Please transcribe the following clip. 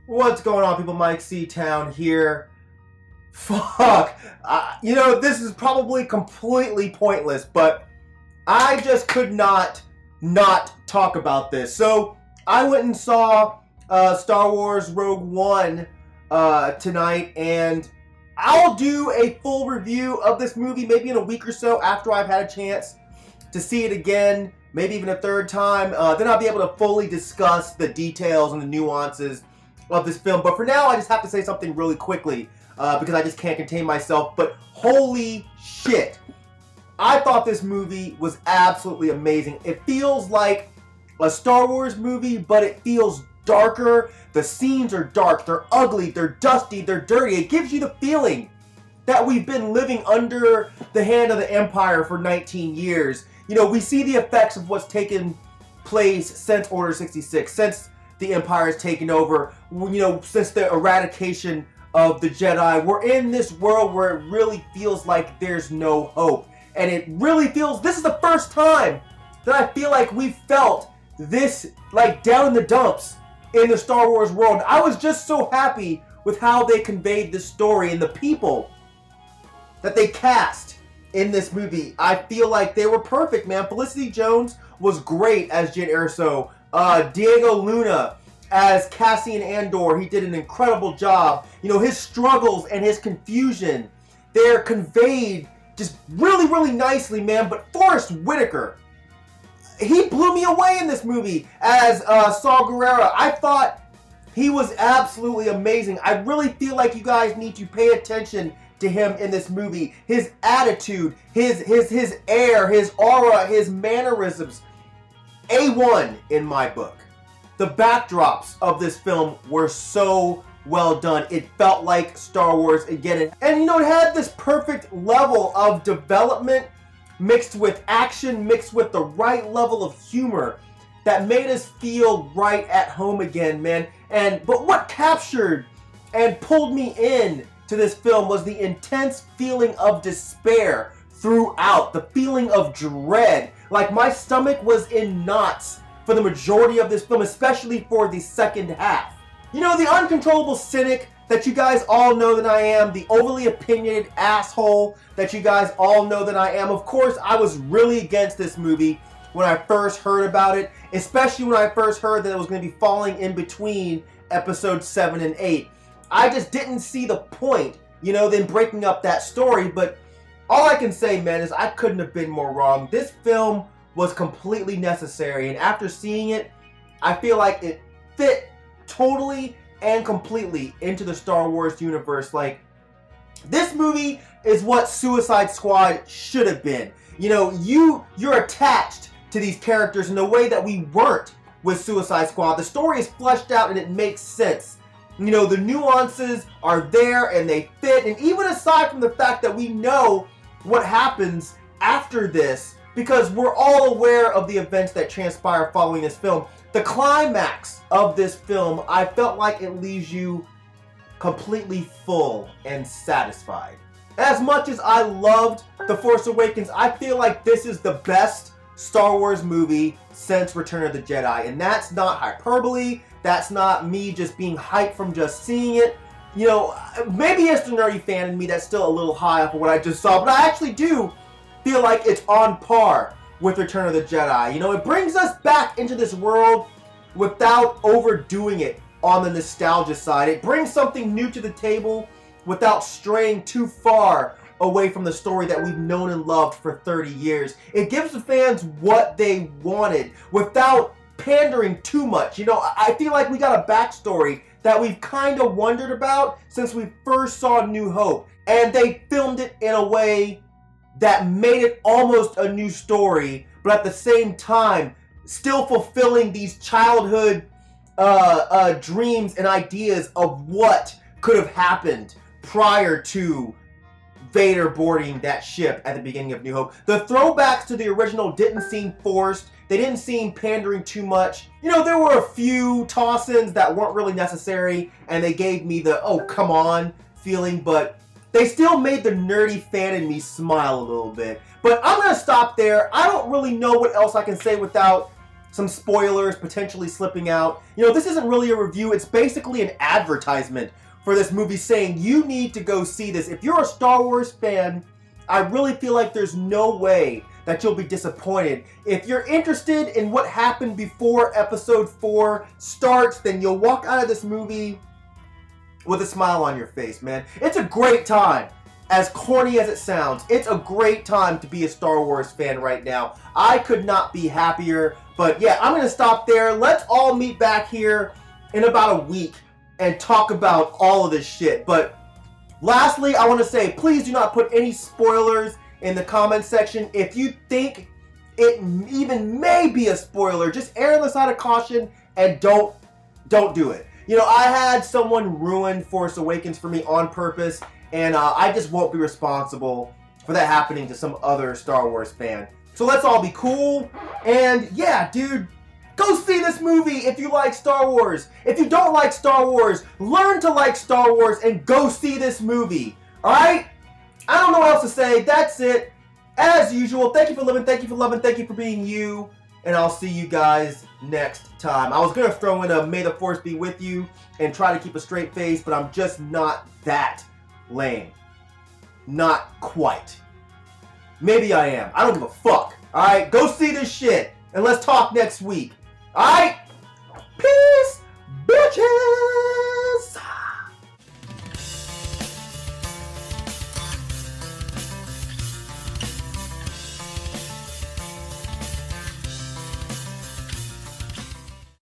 What's going on, people? Myke C-Town here. Fuck. This is probably completely pointless, but I just could not talk about this. So, I went and saw Star Wars Rogue One tonight, and I'll do a full review of this movie maybe in a week or so after I've had a chance to see it again, maybe even a third time. Then I'll be able to fully discuss the details and the nuances of this film. But for now, I just have to say something really quickly because I just can't contain myself. But holy shit, I thought this movie was absolutely amazing. It feels like a Star Wars movie, but it feels darker. The scenes are dark, they're ugly, they're dusty, they're dirty. It gives you the feeling that we've been living under the hand of the Empire for 19 years. You know, we see the effects of what's taken place since Order 66, since the Empire has taken over, since the eradication of the Jedi. We're in this world where it really feels like there's no hope. And it really feels, this is the first time that I feel like we felt this, like, down in the dumps in the Star Wars world. I was just so happy with how they conveyed this story and the people that they cast in this movie. I feel like they were perfect, man. Felicity Jones was great as Jyn Erso. Diego Luna as Cassian Andor, he did an incredible job. You know, his struggles and his confusion, they're conveyed just really, really nicely, man. But Forrest Whitaker, he blew me away in this movie as Saw Gerrera. I thought he was absolutely amazing. I really feel like you guys need to pay attention to him in this movie. His attitude, his air, his aura, his mannerisms. A1 in my book. The backdrops of this film were so well done. It felt like Star Wars again. And it had this perfect level of development mixed with action, mixed with the right level of humor that made us feel right at home again, man. But what captured and pulled me in to this film was the intense feeling of despair throughout, the feeling of dread. Like, my stomach was in knots for the majority of this film, especially for the second half. You know, the uncontrollable cynic that you guys all know that I am, the overly opinionated asshole that you guys all know that I am. Of course, I was really against this movie when I first heard about it, especially when I first heard that it was going to be falling in between episodes 7 and 8. I just didn't see the point, in breaking up that story. But all I can say, man, is I couldn't have been more wrong. This film was completely necessary, and after seeing it, I feel like it fit totally and completely into the Star Wars universe. Like, this movie is what Suicide Squad should have been. You're attached to these characters in a way that we weren't with Suicide Squad. The story is fleshed out and it makes sense. The nuances are there and they fit. And even aside from the fact that we know what happens after this, because we're all aware of the events that transpire following this film, the climax of this film, I felt like it leaves you completely full and satisfied. As much as I loved The Force Awakens, I feel like this is the best Star Wars movie since Return of the Jedi. And that's not hyperbole. That's not me just being hyped from just seeing it. Maybe it's the nerdy fan in me that's still a little high off of what I just saw, but I actually do feel like it's on par with Return of the Jedi. It brings us back into this world without overdoing it on the nostalgia side. It brings something new to the table without straying too far away from the story that we've known and loved for 30 years. It gives the fans what they wanted without pandering too much. I feel like we got a backstory that we've kind of wondered about since we first saw New Hope. And they filmed it in a way that made it almost a new story, but at the same time, still fulfilling these childhood dreams and ideas of what could have happened prior to Vader boarding that ship at the beginning of New Hope. The throwbacks to the original didn't seem forced. They didn't seem pandering too much. There were a few toss-ins that weren't really necessary, and they gave me the, oh, come on feeling, but they still made the nerdy fan in me smile a little bit. But I'm going to stop there. I don't really know what else I can say without some spoilers potentially slipping out. You know, this isn't really a review. It's basically an advertisement for this movie saying you need to go see this. If you're a Star Wars fan, I really feel like there's no way that you'll be disappointed. If you're interested in what happened before Episode 4 starts, then you'll walk out of this movie with a smile on your face, man. It's a great time. As corny as it sounds, it's a great time to be a Star Wars fan right now. I could not be happier. But yeah, I'm going to stop there. Let's all meet back here in about a week and talk about all of this shit. But lastly, I want to say, please do not put any spoilers in the comment section. If you think it even may be a spoiler, just err on the side of caution and don't do it. You know, I had someone ruin Force Awakens for me on purpose, and I just won't be responsible for that happening to some other Star Wars fan. So let's all be cool. And yeah, dude, go see this movie if you like Star Wars. If you don't like Star Wars, learn to like Star Wars and go see this movie. Alright? I don't know what else to say. That's it. As usual, thank you for living, thank you for loving, thank you for being you. And I'll see you guys next time. I was going to throw in a May the Force be with you and try to keep a straight face, but I'm just not that lame. Not quite. Maybe I am. I don't give a fuck. Alright? Go see this shit. And let's talk next week. Alright? Peace, bitches!